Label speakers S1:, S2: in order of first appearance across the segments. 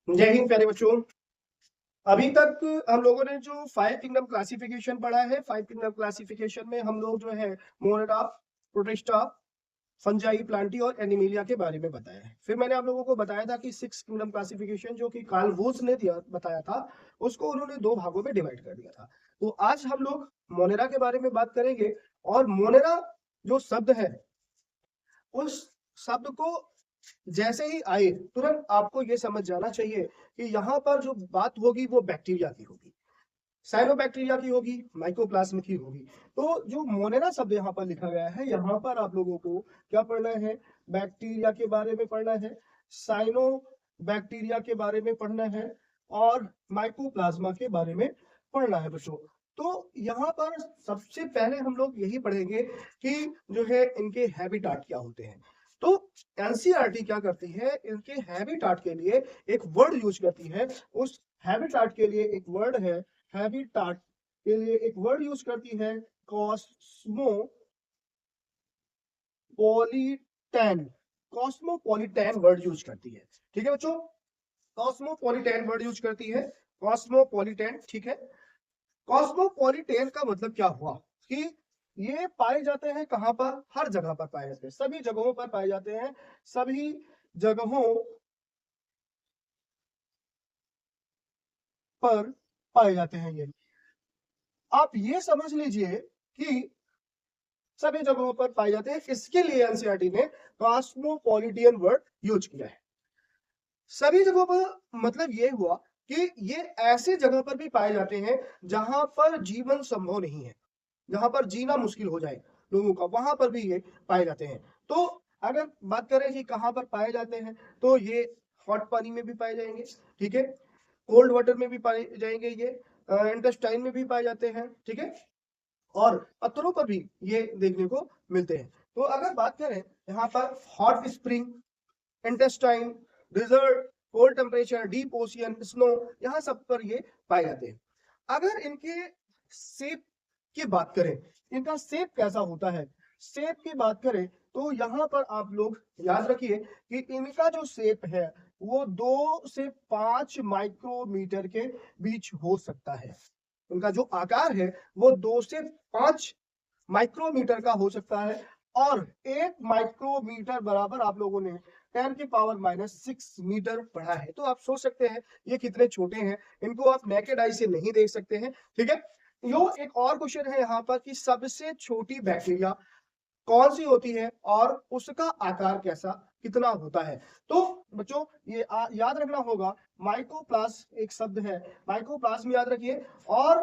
S1: जय हिंद प्यारे बच्चों। अभी तक हम लोगों ने जो 5 किंगडम क्लासिफिकेशन पढ़ा है, 5 किंगडम क्लासिफिकेशन में हम लोग जो है मोनेरा, प्रोटिस्टा, फंजाई, प्लांटी और एनिमिलिया के बारे में बताया है। फिर मैंने आप लोगों को बताया था कि 6 किंगडम क्लासिफिकेशन जो कि कार्ल वोल्स ने दिया बताया था, उसको उन्होंने 2 भागों में डिवाइड कर दिया था। तो आज हम लोग मोनेरा के बारे में बात करेंगे और मोनेरा जो शब्द है, उस शब्द को जैसे ही आए तुरंत आपको ये समझ जाना चाहिए कि यहाँ पर जो बात होगी वो बैक्टीरिया की होगी, साइनोबैक्टीरिया की होगी, माइकोप्लाज्म की होगी। तो जो मोनेरा शब्द यहाँ पर लिखा गया है, यहाँ पर आप लोगों को क्या पढ़ना है? बैक्टीरिया के बारे में पढ़ना है, साइनो बैक्टीरिया के बारे में पढ़ना है और माइकोप्लाज्मा के बारे में पढ़ना है बच्चों। तो यहाँ पर सबसे पहले हम लोग यही पढ़ेंगे कि जो है इनके हैबिटाट क्या होते हैं। तो एनसीईआरटी क्या करती है, इनके हैबिटाट के लिए एक वर्ड यूज करती है। उस हैबिटाट के लिए एक वर्ड है, हैबिटाट के लिए एक वर्ड यूज करती है कॉस्मोपॉलिटन। कॉस्मोपॉलिटन वर्ड यूज करती है, ठीक है बच्चों। कॉस्मोपॉलिटन वर्ड यूज करती है, कॉस्मोपॉलिटन, ठीक है। कॉस्मोपॉलिटन का मतलब क्या हुआ कि ये पाए जाते हैं कहां पर? हर जगह पर पाए जाते हैं, सभी जगहों पर पाए जाते हैं, सभी जगहों पर पाए जाते हैं ये। आप ये समझ लीजिए कि सभी जगहों पर पाए जाते हैं, इसके लिए एनसीईआरटी ने कॉस्मोपॉलिटियन वर्ड यूज किया है। सभी जगहों पर मतलब ये हुआ कि ये ऐसे जगह पर भी पाए जाते हैं जहां पर जीवन संभव नहीं है, जहां पर जीना मुश्किल हो जाए लोगों का, वहां पर भी ये पाए जाते हैं। तो अगर बात करें कि कहां पर पाए जाते हैं, तो ये हॉट पानी में भी पाए जाएंगे, ठीक है, कोल्ड वाटर में भी पाए जाएंगे, ये इंटेस्टाइन में भी पाए जाते हैं, ठीक है, और पत्थरों पर भी ये देखने को मिलते हैं। तो अगर बात करें यहाँ पर hot spring, intestine, desert, cold temperature, deep ocean, snow, यहाँ सब पर ये पाए जाते हैं। अगर इनके शेप की बात करें, इनका शेप कैसा होता है, शेप की बात करें तो यहाँ पर आप लोग याद रखिए कि इनका जो शेप है वो 2 से 5 माइक्रोमीटर के बीच हो सकता है। उनका जो आकार है वो 2 से 5 माइक्रोमीटर का हो सकता है, और 1 माइक्रोमीटर बराबर आप लोगों ने 10 की पावर -6 मीटर पढ़ा है। तो आप सोच सकते हैं ये कितने छोटे हैं, इनको आप नेकेड आई से नहीं देख सकते हैं, ठीक है। यो एक और क्वेश्चन है यहाँ पर कि सबसे छोटी बैक्टीरिया कौन सी होती है और उसका आकार कैसा कितना होता है। तो बच्चों ये याद रखना होगा, माइकोप्लाज्म एक शब्द है, माइकोप्लाज्म याद रखिए, और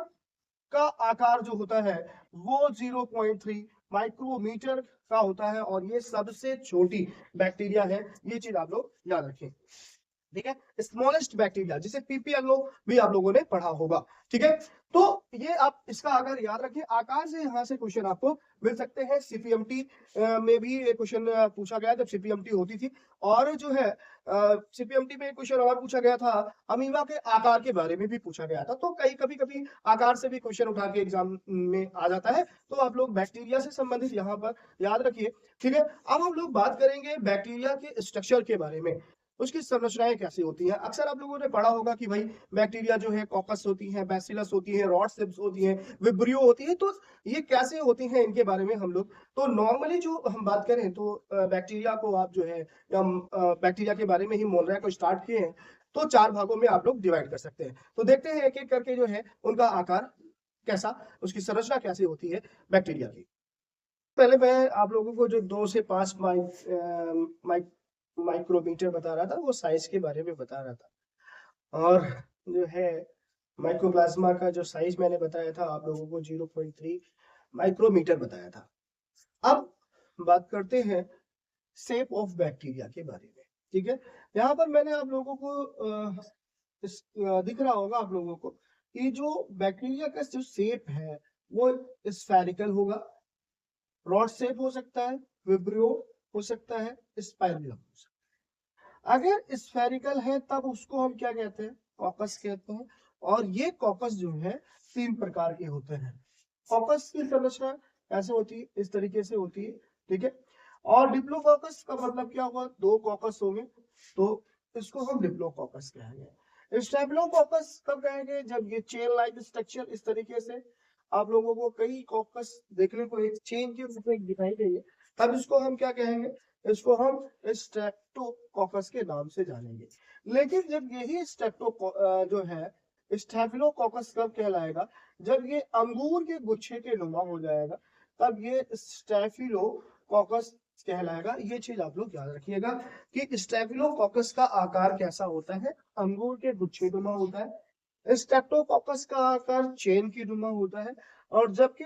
S1: का आकार जो होता है वो 0.3 माइक्रोमीटर का होता है, और ये सबसे छोटी बैक्टीरिया है, ये चीज आप लोग याद रखें, ठीक है। स्मॉलेस्ट बैक्टीरिया जिसे पीपीएलओ भी आप लोगों ने पढ़ा होगा, ठीक है। तो ये आप इसका अगर याद रखें, आकार से यहाँ से क्वेश्चन आपको मिल सकते हैं। सीपीएमटी में भी एक क्वेश्चन पूछा गया जब सीपीएमटी होती थी, और जो है सीपीएमटी में एक क्वेश्चन और पूछा गया था, अमीबा के आकार के बारे में भी पूछा गया था। तो कई कभी कभी आकार से भी क्वेश्चन उठा के एग्जाम में आ जाता है, तो आप लोग बैक्टीरिया से संबंधित यहाँ पर याद रखिए, ठीक है। अब हम लोग बात करेंगे बैक्टीरिया के स्ट्रक्चर के बारे में, उसकी संरचनाएं कैसी होती हैं। अक्सर आप लोगों ने पढ़ा होगा कि भाई बैक्टीरिया जो है कॉकस होती है, बैसिलस होती है, रॉड सेप्स होती है, विब्रियो होती है। तो ये कैसे होती हैं, इनके बारे में हम लोग, तो नॉर्मली जो हम बात करें तो बैक्टीरिया को आप जो है, हम बैक्टीरिया के बारे में ही मोनरा को स्टार्ट किए हैं, तो 4 भागों में आप लोग डिवाइड कर सकते हैं। तो देखते हैं एक एक करके जो है उनका आकार कैसा, उसकी संरचना कैसी होती है बैक्टीरिया की। पहले मैं आप लोगों को जो 2 से 5 माइक्रोमीटर बता रहा था, वो साइज के बारे में बता रहा था, और जो है माइक्रोप्लाज्मा का जो साइज मैंने बताया था आप लोगों को 0.3 माइक्रोमीटर बताया था। अब बात करते हैं शेप ऑफ बैक्टीरिया के बारे में, ठीक है। यहाँ पर मैंने आप लोगों को दिख रहा होगा आप लोगों को कि जो बैक्टीरिया का जो शेप है वो स्फेरिकल होगा, रॉड शेप हो सकता है, विब्रियो हो सकता है, स्पाइरल हो सकता है। अगर स्फेरिकल है तब उसको हम क्या कहते हैं? कॉकस कहते हैं। और ये कॉकस जो है 3 प्रकार के होते हैं। कॉकस की संरचना ऐसे होती है, इस तरीके से होती है, ठीक है। और डिप्लोकॉकस का मतलब क्या हुआ? 2 कॉकस होंगे, तो इसको हम डिप्लोकोकस कहेंगे। स्टेफिलोकोकस कब कहेंगे? जब ये चेन लाइक स्ट्रक्चर इस तरीके से आप लोगों को कई कॉकस देखने को एक चेन के रूप में दिखाई देंगे, तब इसको हम क्या कहेंगे? इसको हम स्ट्रेप्टोकोकस के नाम से जानेंगे। लेकिन जब यही जो है स्टेफिलोकोकस कब कहलाएगा? जब ये अंगूर के गुच्छे के नुमा हो जाएगा, तब ये स्टेफिलोकोकस कहलाएगा। ये चीज आप लोग याद रखिएगा कि स्टेफिलोकोकस का आकार कैसा होता है? अंगूर के गुच्छे नुमा होता है। स्टेप्टोकोकस का आकार चेन की नुमा होता है। और जबकि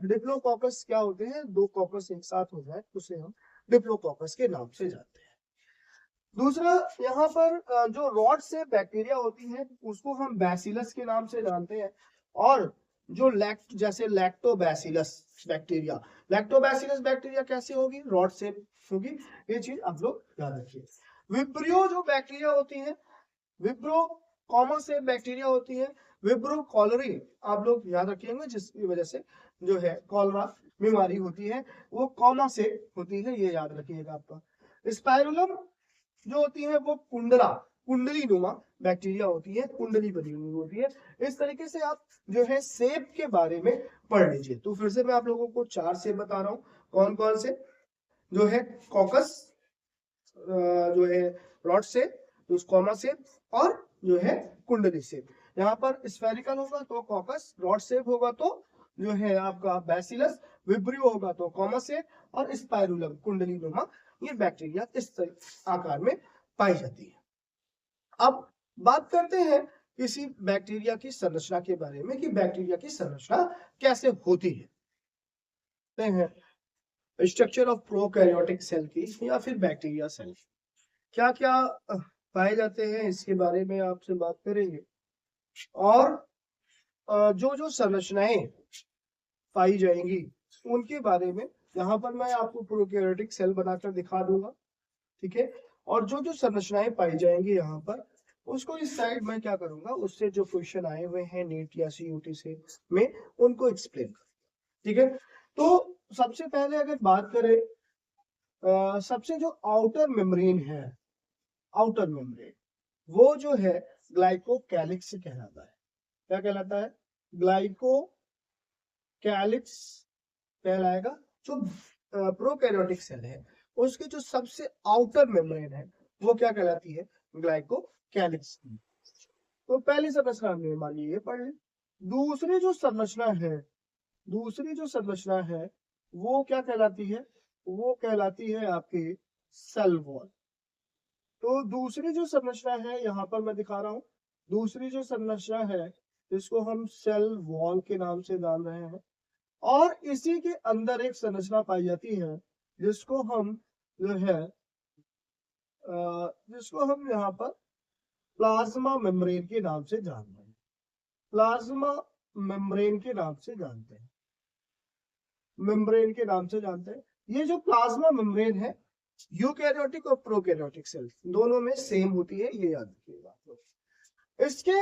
S1: डिप्लोकोकस क्या होते हैं? दो कोकस एक साथ हो जाए उसे हम डिप्लोकोकस के नाम से जानते हैं। दूसरा, यहाँ पर जो रॉड से बैक्टीरिया होती है उसको हम बैसिलस के नाम से जानते हैं। और जो जैसे लैक्टोबैसिलस बैक्टीरिया कैसे होगी? रॉड से होगी। ये चीज आप लोग याद रखिए। विब्रियो जो बैक्टीरिया होती है, विब्रो कॉमा से बैक्टीरिया होती है। विब्रो कॉलरी आप लोग याद रखिएगा, जिसकी वजह से जो है कॉलरा बीमारी होती है, वो कॉमा से होती है, ये याद रखिएगा आपका। स्पाइरुलम जो होती है वो कुंडली नुमा बैक्टीरिया होती है, कुंडली बनी हुई होती है। इस तरीके से आप जो है सेब के बारे में पढ़ लीजिए। तो फिर से मैं आप लोगों को 4 सेब बता रहा हूँ। कौन कौन से? जो है कॉकस, जो है रॉड सेब, कॉमा सेब, और जो है कुंडली सेब। यहाँ पर स्फेरिकल होगा तो कॉकस, रॉड सेब होगा तो जो है आपका बैसिलस, विब्रियो होगा तो कॉमा सेब, और स्पाइरुलम कुंडली नुमा, ये बैक्टीरिया इस आकार में पाई जाती है। अब बात करते हैं किसी बैक्टीरिया की संरचना के बारे में कि बैक्टीरिया की संरचना कैसे होती है। स्ट्रक्चर ऑफ प्रोकैरियोटिक सेल की या फिर बैक्टीरिया सेल, क्या क्या पाए जाते हैं इसके बारे में आपसे बात करेंगे। और जो जो संरचनाएं पाई जाएंगी उनके बारे में यहाँ पर मैं आपको प्रोकैरियोटिक सेल बनाकर दिखा दूंगा, ठीक है। और जो जो संरचनाएं पाई जाएंगी यहाँ पर, उसको इस साइड में क्या करूंगा, उससे जो क्वेश्चन आए हुए हैं नीट या सीयूटी से में, उनको एक्सप्लेन कर, ठीक है। तो सबसे पहले अगर बात करें सबसे जो आउटर मेम्ब्रेन है, आउटर मेम्ब्रेन वो जो है ग्लाइकोकैलिक्स कहलाता है। क्या कहलाता है? ग्लाइकोकैलिक्स कहलाएगा। जो प्रोकैरियोटिक सेल है उसकी जो सबसे आउटर मेम्ब्रेन है वो क्या कहलाती है? ग्लाइकोकैलिक्स। तो पहली संरचना हमने मान ली, ये पढ़ ले। दूसरी जो संरचना है वो क्या कहलाती है? वो कहलाती है आपकी सेल वॉल। तो दूसरी जो संरचना है यहाँ पर मैं दिखा रहा हूँ, दूसरी जो संरचना है इसको हम सेल वॉल के नाम से जान रहे हैं। और इसी के अंदर एक संरचना पाई जाती है जिसको हम जो है जिसको हम यहाँ पर प्लाज्मा मेम्ब्रेन के नाम से जानते हैं। प्लाज्मा मेम्ब्रेन के नाम से जानते हैं, मेम्ब्रेन के नाम से जानते हैं। ये जो प्लाज्मा मेम्ब्रेन है यूकैरियोटिक और प्रोकैरियोटिक सेल दोनों में सेम होती है, ये याद रखिएगा। इसके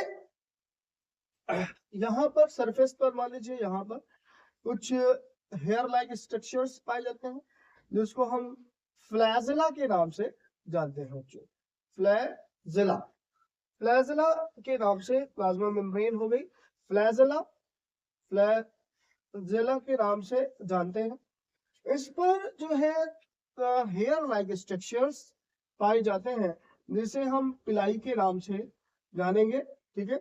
S1: यहाँ पर सरफेस पर मान लीजिए यहाँ पर कुछ हेयर लाइक स्ट्रक्चर्स पाए जाते हैं जिसको हम फ्लैजेला के नाम से जानते हैं। फ्लैजेला के नाम से प्लाज्मा मेम्ब्रेन हो गई, फ्लैजेला के नाम से जानते हैं। इस पर जो है हेयर लाइक स्ट्रक्चर्स पाए जाते हैं जिसे हम पिलाई के नाम से जानेंगे, ठीक है।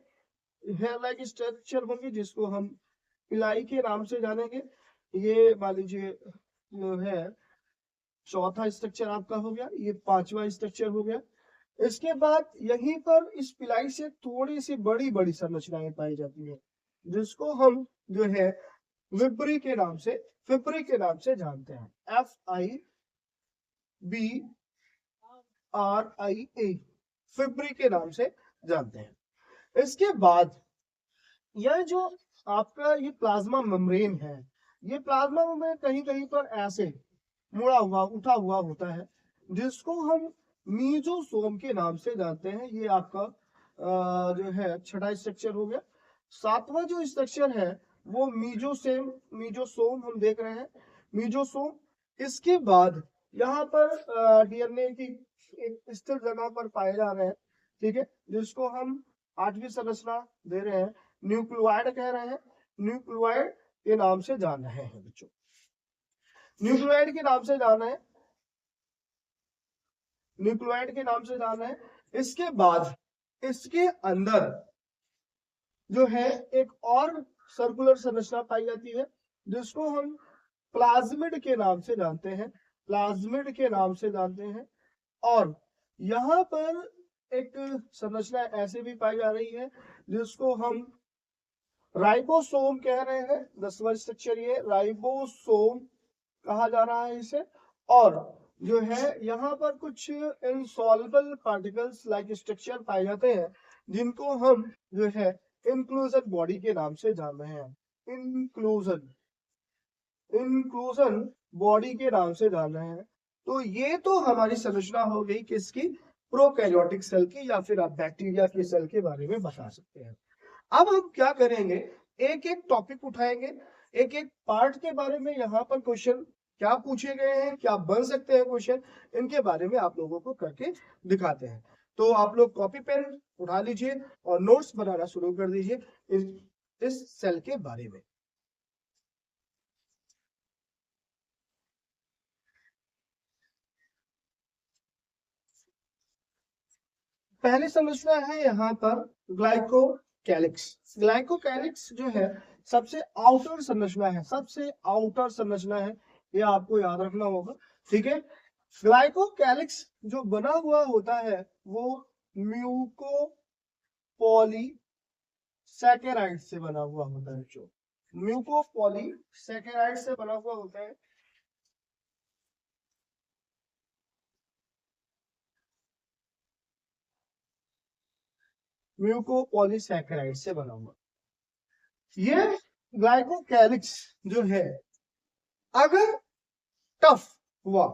S1: हेयर लाइक स्ट्रक्चर होंगे जिसको हम पिलाई के नाम से जानेंगे। ये मान लीजिए जो है चौथा स्ट्रक्चर आपका हो गया, ये पांचवा स्ट्रक्चर हो गया। इसके बाद यहीं पर इस पिलाई से थोड़ी सी बड़ी बड़ी संरचनाएं पाई जाती है जिसको हम जो है फिब्री के नाम से जानते हैं। FIBRIA, फिब्री के नाम से जानते हैं। इसके बाद यह जो आपका ये प्लाज्मा मेम्ब्रेन है, ये प्लाज्मा मेम्ब्रेन कहीं कहीं पर ऐसे मुड़ा हुआ उठा हुआ होता है जिसको हम मीजोसोम के नाम से जानते हैं। ये आपका जो है छठा स्ट्रक्चर हो गया। सातवां जो स्ट्रक्चर है वो मीजोसोम हम देख रहे हैं, मीजोसोम। इसके बाद यहाँ पर डीएनए की एक स्थिर जगह पर पाए जा रहे हैं, ठीक है, जिसको हम 8वीं संरचना दे रहे हैं, न्यूक्लियोइड कह रहे हैं, न्यूक्लियोइड के नाम से जान रहे हैं बच्चों, न्यूक्लियोइड के नाम से जान रहे हैं, न्यूक्लियोइड के नाम से जान रहे हैं। इसके बाद इसके अंदर जो है एक और सर्कुलर संरचना पाई जाती है, जिसको हम प्लाज्मिड के नाम से जानते हैं, प्लाज्मिड के नाम से जानते हैं। और यहाँ पर एक संरचना ऐसे भी पाई जा रही है जिसको हम राइबोसोम कह रहे हैं, 10वां स्ट्रक्चर ये राइबोसोम कहा जा रहा है इसे। और जो है यहाँ पर कुछ इनसॉल्युबल पार्टिकल्स लाइक स्ट्रक्चर पाए जाते हैं, जिनको हम जो है इंक्लूजन बॉडी के नाम से जान रहे हैं, इंक्लूजन इंक्लूजन बॉडी के नाम से जान रहे हैं। तो ये तो हमारी संरचना हो गई किसकी, प्रोकैरियोटिक सेल की, या फिर आप बैक्टीरिया के सेल के बारे में बता सकते हैं। अब हम क्या करेंगे, एक एक टॉपिक उठाएंगे, एक एक पार्ट के बारे में यहाँ पर क्वेश्चन क्या पूछे गए हैं, क्या बन सकते हैं क्वेश्चन, इनके बारे में आप लोगों को करके दिखाते हैं। तो आप लोग कॉपी पेन उठा लीजिए और नोट्स बनाना शुरू कर दीजिए इस सेल के बारे में। पहली संरचना है यहाँ पर ग्लाइकोकैलिक्स। ग्लाइकोकैलिक्स जो है सबसे आउटर संरचना है, सबसे आउटर संरचना है, ये आपको याद रखना होगा, ठीक है। ग्लाइकोकैलिक्स जो बना हुआ होता है वो म्यूकोपॉलीसैकेराइड से बना हुआ होता है, जो म्यूकोपॉलीसैकेराइड से बना हुआ होता है। म्यूकोपॉलीसैकेराइड से बना हुआ ये ग्लाइकोकैलिक्स जो है अगर टफ हुआ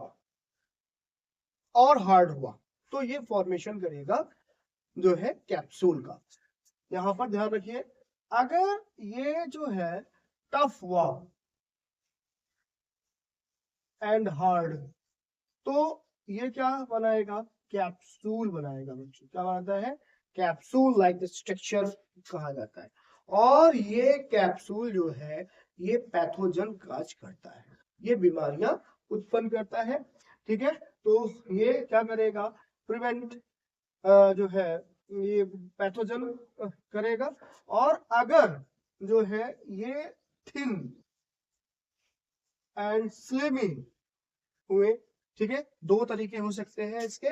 S1: और हार्ड हुआ तो ये फॉर्मेशन करेगा जो है कैप्सूल का। यहां पर ध्यान रखिए, अगर ये जो है टफ हुआ एंड हार्ड तो ये क्या बनाएगा, कैप्सूल बनाएगा बच्चों। क्या बनाता है, कैप्सूल लाइक स्ट्रक्चर कहा जाता है। और ये कैप्सूल जो है ये पैथोजन काज करता है, ये बीमारियां उत्पन्न करता है, ठीक है। तो ये क्या करेगा, प्रिवेंट जो है ये पैथोजन करेगा। और अगर जो है ये थिन एंड स्लिमी हुए, ठीक है, दो तरीके हो सकते हैं इसके,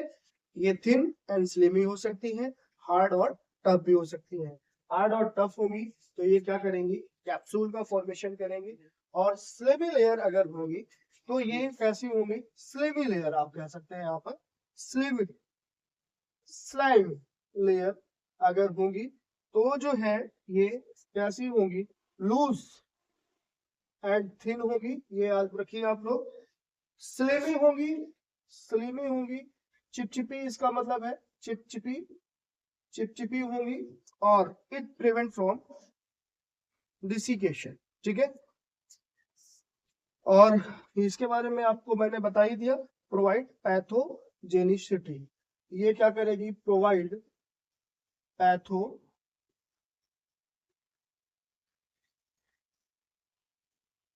S1: ये थिन एंड स्लिमी हो सकती है, हार्ड और टफ भी हो सकती है। हार्ड और टफ होगी तो ये क्या करेंगी, कैप्सूल का फॉर्मेशन करेंगे। और स्लिमी लेयर अगर होगी तो ये कैसी होंगी, स्लिमी लेयर आप कह सकते हैं यहाँ पर, स्लिमी स्लाइम लेयर अगर होगी तो जो है ये कैसी होंगी, लूज एंड थिन होगी, ये याद रखिए आप लोग। स्लिमी होगी, स्लिमी होंगी, चिपचिपी इसका मतलब है चिपचिपी, चिपचिपी होंगी। और इट प्रिवेंट फ्रॉम डिसिकेशन, ठीक है। और इसके बारे में आपको मैंने बता ही दिया, प्रोवाइड पैथोजेनिसिटी, ये क्या करेगी, प्रोवाइड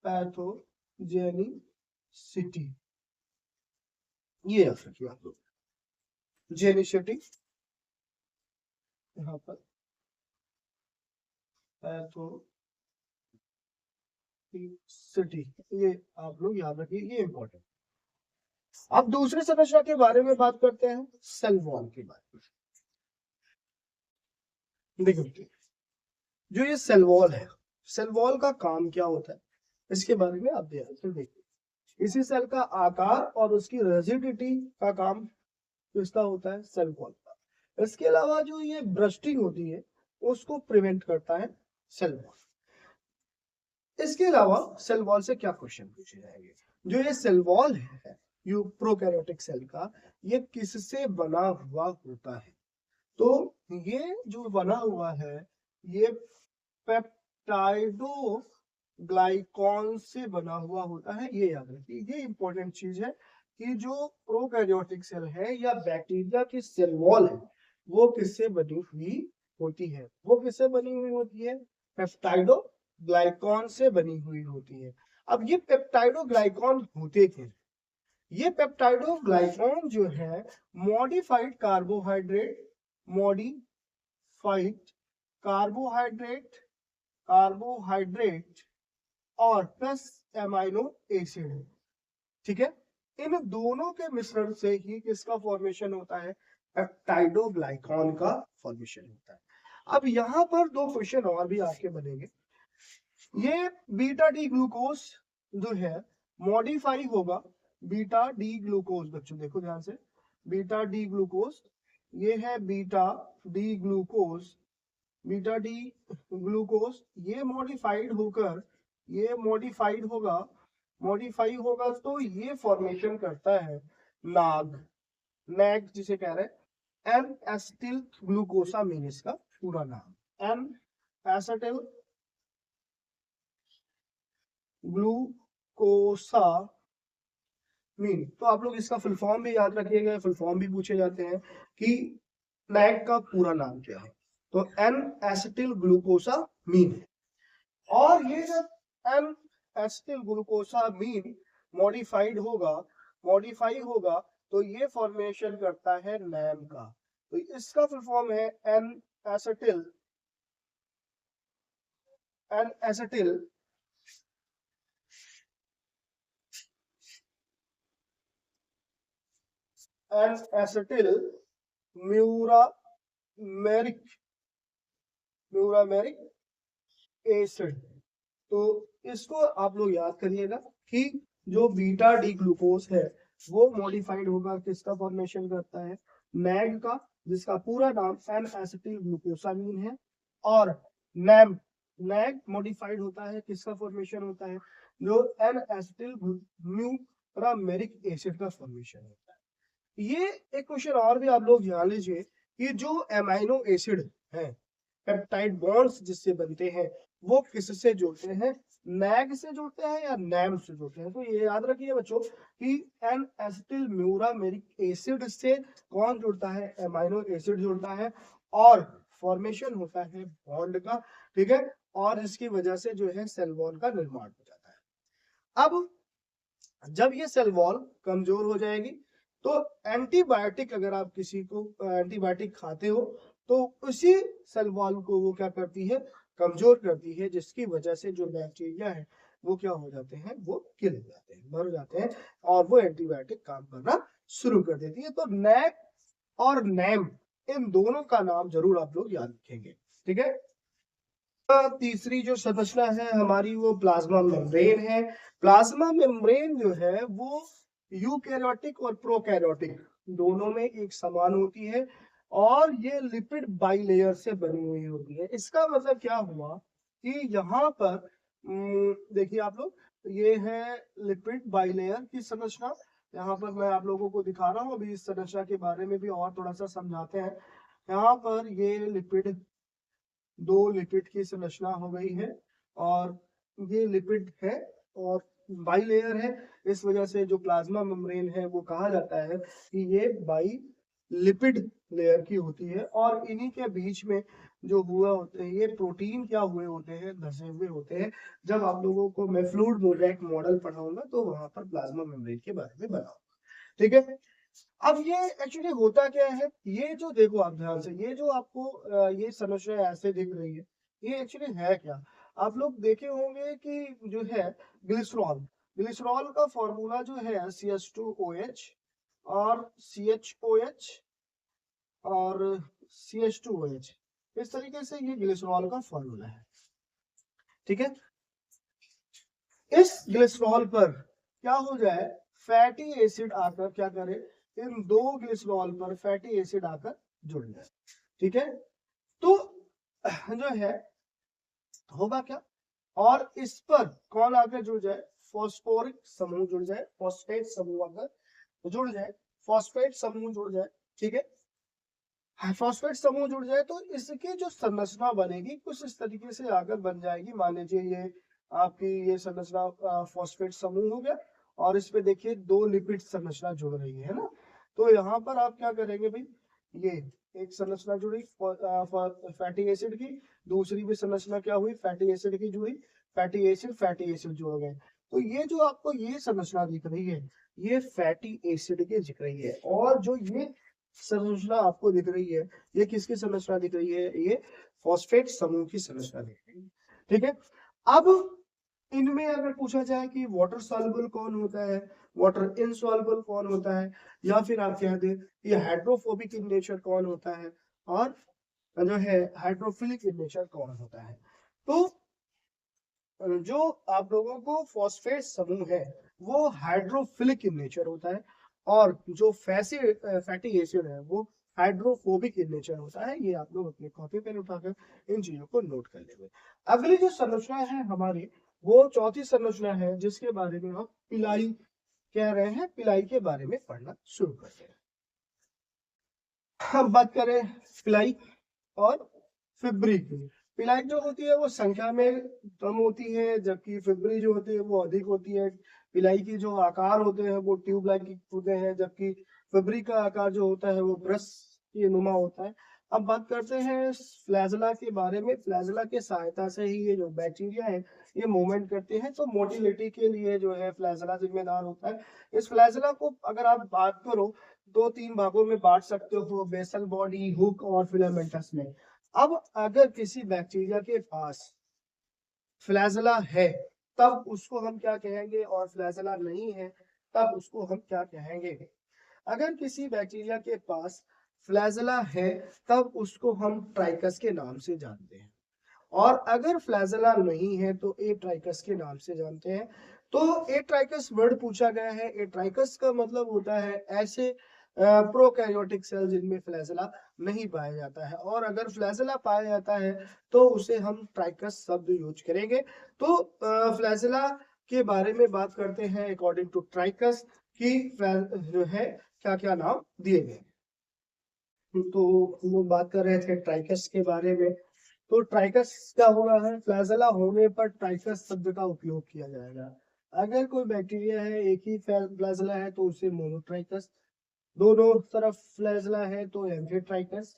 S1: पैथोजेनिसिटी, ये याद रखिए आप लोग, जेनिसिटी यहाँ पर पैथोजेनिसिटी, ये आप लोग याद रखिए, ये इंपॉर्टेंट। अब दूसरी समस्या के बारे में बात करते हैं, सेल वॉल के बारे में। देखिए जो ये सेल वॉल है, सेल वॉल का काम क्या होता है इसके बारे में आप ध्यान से देखिए। इसी सेल का आकार और उसकी रिजिडिटी का काम इसका होता है सेल वॉल का। इसके अलावा जो ये ब्रस्टिंग होती है उसको प्रिवेंट करता है सेल वॉल। इसके अलावा सेल वॉल से क्या क्वेश्चन पूछे जाएंगे, जो ये सेल वॉल है यू प्रोकैरियोटिक सेल का, ये किससे बना हुआ होता है। तो ये जो बना हुआ है ये पेप्टाइडोग्लाइकॉन से बना हुआ होता है, ये याद रखिए, ये इंपॉर्टेंट चीज है। कि जो प्रोकैरियोटिक सेल है या बैक्टीरिया की सेल वॉल है वो किससे बनी हुई होती है? वो किससे बनी हुई होती है? पेप्टाइडोग्लाइकॉन से बनी हुई होती है। अब ये पेप्टाइडोग्लाइकॉन होते क्या? ये पेप्टाइडोग्लाइकॉन जो है मॉडिफाइड मॉडिफाइड कार्बोहाइड्रेट कार्बोहाइड्रेट और प्लस एमाइनो एसिड है। ठीक है, इन दोनों के मिश्रण से ही किसका फॉर्मेशन होता है? पेप्टाइडोग्लाइकॉन का फॉर्मेशन होता है। अब यहाँ पर दो क्वेश्चन और भी आपके बनेंगे। ये बीटा डी ग्लूकोज जो है मॉडिफाई होगा, बीटा डी ग्लूकोज, बच्चों देखो ध्यान से, बीटा डी ग्लूकोज, ये है beta D glucose, beta D glucose, ये मॉडिफाइड होगा, मॉडिफाई होगा तो ये फॉर्मेशन करता है नैग जिसे कह रहे हैं एन एसिटिल ग्लूकोसामीन, इसका पूरा नाम एन एसिटिल ग्लूकोसामीन। तो आप लोग इसका फुल फॉर्म भी याद रखिएगा, फुल फॉर्म भी पूछे जाते हैं कि नैग का पूरा नाम क्या है, तो एन एसिटिल ग्लूकोसामीन है। और ये जब एन एसिटिल ग्लूकोसामीन मॉडिफाई होगा तो ये फॉर्मेशन करता है नैम का। तो इसका फुल फॉर्म है एन एसिटिल म्यूरामेरिक एसिड। तो इसको आप लोग याद करिएगा कि जो बीटा डी ग्लूकोज है वो मॉडिफाइड होगा, किसका फॉर्मेशन करता है? नैग का, जिसका पूरा नाम एन एसिटिल ग्लूकोसामीन है। और नैग मॉडिफाइड होता है, किसका फॉर्मेशन होता है? जो एन एसिटिल म्यूरामेरिक एसिड का फॉर्मेशन होता है। ये एक क्वेश्चन और भी आप लोग जान लीजिए कि जो एमाइनो एसिड है, पेप्टाइड बॉन्ड्स जिससे बनते हैं, वो किससे जुड़ते हैं? नैग से जुड़ते हैं या नैम से जुड़ते हैं? तो ये याद रखिए बच्चों कि एन एसिटिल म्यूरामेरिक एसिड से कौन जुड़ता है? एमाइनो एसिड जुड़ता है और फॉर्मेशन होता है बॉन्ड का। ठीक है, और इसकी वजह से जो है सेल वॉल का निर्माण हो जाता है। अब जब ये सेल वॉल कमजोर हो जाएगी तो एंटीबायोटिक, अगर आप किसी को एंटीबायोटिक खाते हो तो उसी सेल वॉल को वो क्या करती है? कमजोर करती है, जिसकी वजह से जो बैक्टीरिया है वो क्या हो जाते हैं? वो किल हो जाते हैं, मर जाते हैं, और वो एंटीबायोटिक काम करना शुरू कर देती है। तो नैग और नैम, इन दोनों का नाम जरूर आप लोग याद रखेंगे। ठीक है, तीसरी जो संरचना है हमारी वो प्लाज्मा मेम्ब्रेन है। प्लाज्मा मेम्ब्रेन जो है वो यूकैरियोटिक और प्रोकैरियोटिक दोनों में एक समान होती है और ये लिपिड बाइलेयर से बनी हुई होती है। इसका मतलब क्या हुआ कि यहाँ पर देखिए आप लोग, ये है लिपिड बाइलेयर की संरचना। यहाँ पर मैं आप लोगों को दिखा रहा हूँ, अभी इस संरचना के बारे में भी और थोड़ा सा समझाते हैं। यहाँ पर ये दो लिपिड की संरचना हो गई है और ये लिपिड है और बाइलेयर है। इस वजह से जो प्लाज्मा मेम्ब्रेन है वो कहा जाता है कि ये बाई लिपिड लेयर की होती है। और इन्हीं के बीच में जो हुआ होते हैं ये प्रोटीन क्या हुए होते हैं? धसे हुए होते हैं। जब आप लोगों को मैं फ्लूइड मोज़ेक मॉडल पढ़ाऊंगा तो वहां पर प्लाज्मा मेम्ब्रेन के बारे में बताऊंगा। ठीक है, अब ये एक्चुअली होता क्या है? ये जो देखो आप ध्यान से, ये जो आपको ये संरचना ऐसे दिख रही है, ये एक्चुअली है क्या? आप लोग देखे होंगे कि जो है ग्लिसरॉल, ग्लिसरॉल का फॉर्मूला जो है CH2OH और CHOH और CH2OH, इस तरीके से ये ग्लिसरॉल का फॉर्मूला है। ठीक है, इस ग्लिसरॉल पर क्या हो जाए? फैटी एसिड आकर क्या करे? इन दो ग्लिसरॉल पर फैटी एसिड आकर जुड़ जाए। ठीक है, तो जो है होगा क्या? और इस पर कौन आकर जुड़ जाए? फॉस्फोरिक समूह जुड़ जाए, फॉस्फेट समूह आकर जुड़ जाए, फॉस्फेट समूह जुड़ जाए। ठीक है, फॉस्फेट समूह जुड़ जाए तो इसकी जो संरचना बनेगी कुछ इस तरीके से आकर बन जाएगी। मान लीजिए ये आपकी ये संरचना फॉस्फेट समूह हो गया और इस पे देखिए 2 लिपिड संरचना जुड़ रही है ना। तो यहाँ पर आप क्या करेंगे भाई, ये एक संरचना जुड़ी फैटी एसिड की, दूसरी भी संरचना क्या हुई, फैटी एसिड की जुड़ी, फैटी एसिड जुड़ गए। तो ये जो आपको ये संरचना दिख रही है, ये फैटी एसिड की दिख रही है, और जो ये संरचना आपको दिख रही है, ये किसकी संरचना दिख रही है, ये फॉस्फेट समूह की संरचना दिख रही है। ठीक है, अब इनमें अगर पूछा जाए कि वाटर सॉल्युबल कौन होता है, वाटर इनसॉल्युबल कौन होता है, या फिर आप कह दें ये हाइड्रोफोबिक इन नेचर कौन होता है, और जो है हाइड्रोफिलिक इन नेचर कौन होता है। तो जो आप लोगों को फॉस्फेट समूह है वो हाइड्रोफिलिक इन नेचर होता है, और जो फैटी एसिड है वो हाइड्रोफोबिक इन नेचर होता है। ये आप लोग अपने कॉपी पेन उठाकर इन चीजों को नोट कर लेंगे। अगली जो संरचना है हमारी, वो चौथी संरचना है जिसके बारे में हम पिलाई कह रहे हैं, पिलाई के बारे में पढ़ना शुरू करते हैं। हम बात करें पिलाई और फिब्री की। पिलाई जो होती है वो संख्या में कम होती है, जबकि फिब्री जो होती है वो अधिक होती है। पिलाई की जो आकार होते हैं वो ट्यूब लाइक होते हैं, जबकि फिब्री का आकार जो होता है वो ब्रश के नुमा होता है। अब बात करते हैं फ्लैजला के बारे में। फ्लैजला के सहायता से ही ये जो बैक्टीरिया है ये मूवमेंट करते हैं, तो मोटिलिटी के लिए जो है फ्लैजला जिम्मेदार होता है। इस फ्लैजला को अगर आप बात करो 2-3 भागों में बांट सकते हो, बेसल बॉडी, हुक और फिलामेंटस में। अब अगर किसी बैक्टीरिया के पास फ्लैजला है तब उसको हम क्या कहेंगे, और फ्लैजला नहीं है तब उसको हम क्या कहेंगे। अगर किसी बैक्टीरिया के पास फ्लैजला है तब उसको हम ट्राइकस के नाम से जानते हैं, और अगर फ्लैजला नहीं है तो ए ट्राइकस के नाम से जानते हैं। तो ए ट्राइकस वर्ड पूछा गया है। ए ट्राइकस का मतलब होता है ऐसे प्रोकैरियोटिक सेल जिनमें फ्लैजला नहीं पाया जाता है, और अगर फ्लैजला पाया जाता है तो उसे हम ट्राइकस शब्द यूज करेंगे। तो फ्लैजला के बारे में बात करते हैं अकॉर्डिंग टू ट्राइकस की जो है क्या क्या नाम दिए गए। तो हम लोग बात कर रहे थे ट्राइकस के बारे में। तो ट्राइकस क्या हो रहा है, फ्लैजला होने पर ट्राइकस शब्द का उपयोग किया जाएगा। अगर कोई बैक्टीरिया है एक ही फ्लैजला है तो उसे मोनोट्राइकस, दोनों तरफ फ्लैजला है तो एम्फीट्राइकस,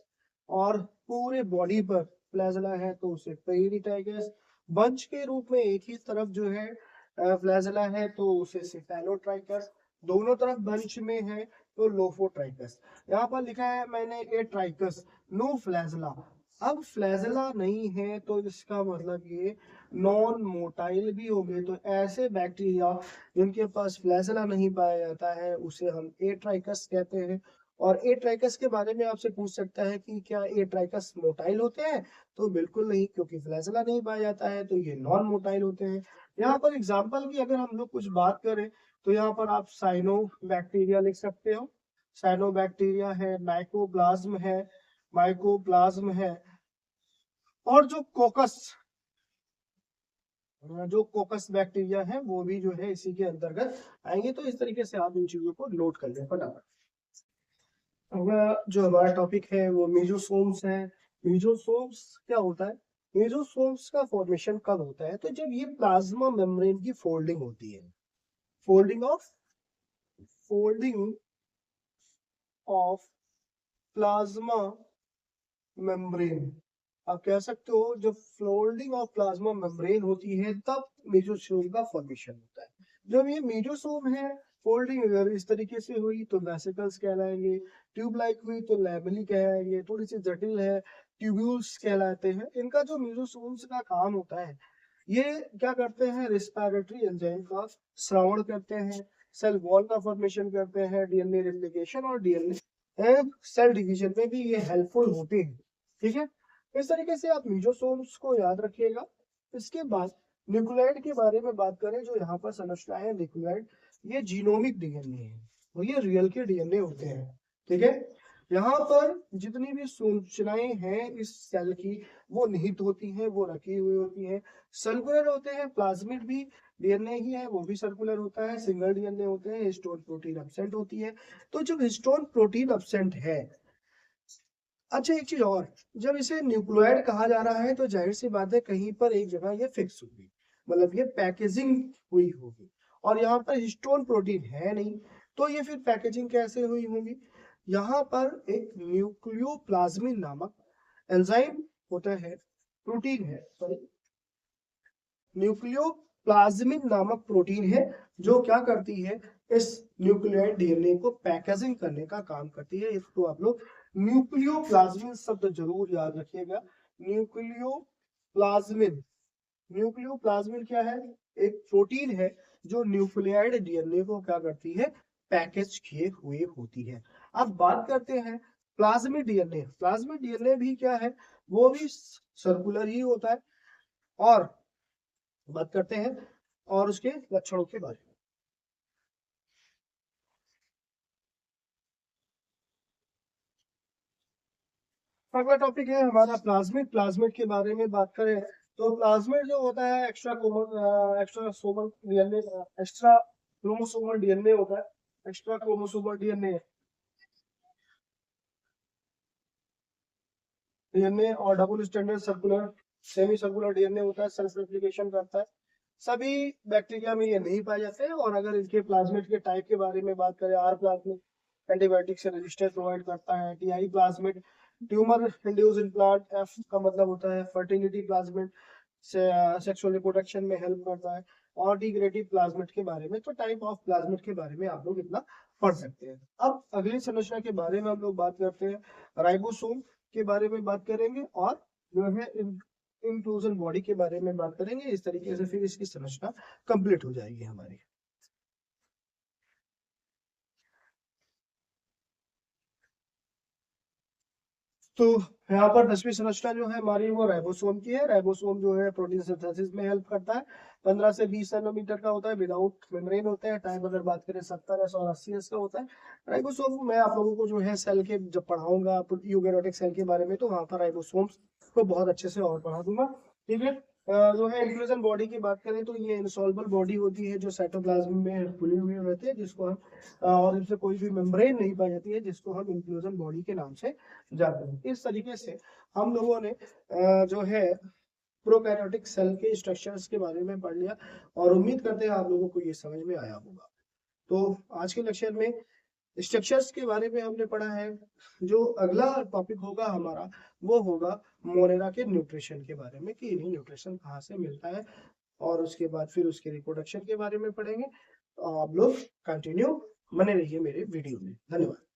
S1: और पूरे बॉडी पर फ्लैजला है तो उसे पेरिट्राइकस, बंच के रूप में एक ही तरफ जो है फ्लैजला है तो उसे सिफेलोट्राइकस, दोनों तरफ बंच में है तो लोफोट्राइकस। यहाँ पर लिखा है मैंने ए ट्राइकस नो फ्लैजला। अब फ्लैजला नहीं है तो इसका मतलब ये नॉन मोटाइल भी होंगे। तो ऐसे बैक्टीरिया जिनके पास फ्लैजला नहीं पाया जाता है उसे हम ए ट्राइकस कहते हैं। और ए ट्राइकस के बारे में आपसे पूछ सकता है कि क्या ए ट्राइकस मोटाइल होते हैं, तो बिल्कुल नहीं, क्योंकि फ्लैजला नहीं पाया जाता है तो ये नॉन मोटाइल होते हैं। यहाँ पर एग्जाम्पल की अगर हम लोग कुछ बात करें तो यहाँ पर आप साइनो बैक्टीरिया लिख सकते हो। साइनो बैक्टीरिया है, माइकोप्लाज्म है, और जो कोकस बैक्टीरिया है वो भी जो है इसी के अंतर्गत आएंगे। तो इस तरीके से आप इन चीजों को नोट कर लें फटाफट। जो हमारा टॉपिक है वो मीजोसोम्स है। मीजोसोम्स क्या होता है, मीजोसोम्स का फॉर्मेशन कब होता है, तो जब ये प्लाज्मा मेम्ब्रेन की फोल्डिंग होती है। फोल्डिंग ऑफ प्लाज्मा मेम्ब्रेन, आप कह सकते हो जब फोल्डिंग ऑफ प्लाज्मा मेम्ब्रेन होती है तब मीजोसोम का फॉर्मेशन होता है। जब ये मीजोसोम है, फोल्डिंग अगर इस तरीके से हुई तो वेसिकल्स कहलाएंगे, ट्यूब लाइक हुई तो लैमेली कहलाएंगे, थोड़ी सी जटिल है ट्यूब्यूल्स कहलाते हैं। इनका जो मीजोसोम्स का काम होता है, ये क्या करते हैं, रेस्पिरेटरी एंजाइम का श्रवण करते हैं, सेल वॉल का फॉर्मेशन करते हैं, डीएनए रेप्लिकेशन और डीएनए सेल डिवीजन में भी ये हेल्पफुल होते हैं। ठीक है, इस तरीके से आप मीजोसोम्स को याद रखिएगा। इसके बाद न्यूक्लियोइड के बारे में बात करें, जो यहाँ पर समझना है न्यूक्लियोइड, ये जीनोमिक डीएनए है और ये रियल के डीएनए होते हैं। ठीक है, यहाँ पर जितनी भी सूचनाएं हैं इस सेल की वो निहित होती हैं, वो रखी हुई होती हैं। सर्कुलर होते हैं, प्लाज्मिड भी डीएनए ही है, वो भी सर्कुलर होता है। सिंगल डीएनए होते हैं, हिस्टोन प्रोटीन एब्सेंट होती है। तो जब हिस्टोन प्रोटीन एब्सेंट है, अच्छा एक चीज और, जब इसे न्यूक्लियोइड कहा जा रहा है तो जाहिर सी बात है कहीं पर एक जगह ये फिक्स होगी, मतलब ये पैकेजिंग हुई होगी। और यहाँ पर हिस्टोन प्रोटीन है नहीं, तो ये फिर पैकेजिंग कैसे हुई होगी? यहाँ पर एक न्यूक्लियोप्लाज्मिन नामक एंजाइम होता है, प्रोटीन है, सॉरी, न्यूक्लियोप्लाज्मिन नामक प्रोटीन है जो क्या करती है, इस न्यूक्लियोइड डीएनए को पैकेजिंग करने का काम करती है। इसको आप लोग न्यूक्लियोप्लाज्मिन शब्द जरूर याद रखिएगा। न्यूक्लियोप्लाज्मिन, न्यूक्लियोप्लाज्मिन क्या है? एक प्रोटीन है जो न्यूक्लियोइड डीएनए को क्या करती है, पैकेज किए हुए होती है। अब बात करते हैं प्लाज्मिड डीएनए। प्लाज्मिड डीएनए भी क्या है, वो भी सर्कुलर ही होता है। और बात करते हैं और उसके लक्षणों के बारे में। अगला टॉपिक है हमारा प्लाज्मिड। प्लाज्मिड के बारे में बात करें तो प्लाज्मिड जो होता है एक्स्ट्रा क्रोमोसोमल डीएनए होता है, एक्स्ट्रा क्रोमोसोमल डीएनए और double standard circular semi circular DNA होता है, सेल्फ रेप्लिकेशन करता है। सभी बैक्टीरिया में ये नहीं पाए जाते हैं। और अगर इनके प्लाज्मिड के टाइप के बारे में बात करें, आर प्लाज्मिड एंटीबायोटिक से रेजिस्टेंस प्रोवाइड करता है, TI plasmid tumour induce implant, F का मतलब होता है फर्टिलिटी प्लाज्मिड से सेक्सुअल रिप्रोडक्शन में हेल्प करता है। और डिग्रेडेड प्लाज्मिड के बारे में, तो टाइप ऑफ प्लाज्मिड के बारे में आप लोग इतना पढ़ सकते हैं। अब अगली संरचना के बारे में हम लोग बात करते हैं, राइबोसोम के बारे में बात करेंगे और जो है इंक्लूजन बॉडी के बारे में बात करेंगे। इस तरीके से फिर इसकी संरचना कंप्लीट हो जाएगी हमारी। तो यहाँ पर 10वीं संरचना जो है हमारी वो राइबोसोम की है। राइबोसोम जो है प्रोटीन सिंथेसिस में हेल्प करता है, 15 से 20 नैनोमीटर का होता है, विदाउट मेम्ब्रेन होता है। टाइम अगर बात करें 70 एस और 80 एस का होता है। राइबोसोम मैं आप लोगों को जो है सेल के जब पढ़ाऊंगा यूकेरियोटिक सेल के बारे में, तो वहां पर राइबोसोम्स को बहुत अच्छे से और पढ़ा दूंगा। ठीक है। जो है इंक्लूजन बॉडी की बात करें तो ये इनसॉल्युबल बॉडी होती है जो साइटोप्लाज्म में खुली हुई रहती है, जिसको हम और इनसे कोई भी मेम्ब्रेन नहीं पाई जाती है, जिसको हम इंक्लूजन बॉडी के नाम से जानते हैं। इस तरीके से हम लोगों ने जो है प्रोकैरियोटिक सेल के स्ट्रक्चर्स के बारे में पढ़ लिया और उम्मीद करते हैं आप लोगों को ये समझ में आया होगा। तो आज के लेक्चर में स्ट्रक्चर्स के बारे में हमने पढ़ा है। जो अगला टॉपिक होगा हमारा वो होगा मोरेरा के न्यूट्रिशन के बारे में, कि इन्हें न्यूट्रिशन कहाँ से मिलता है, और उसके बाद फिर उसके रिप्रोडक्शन के बारे में पढ़ेंगे। तो आप लोग कंटिन्यू बने रहिए मेरे वीडियो में। धन्यवाद।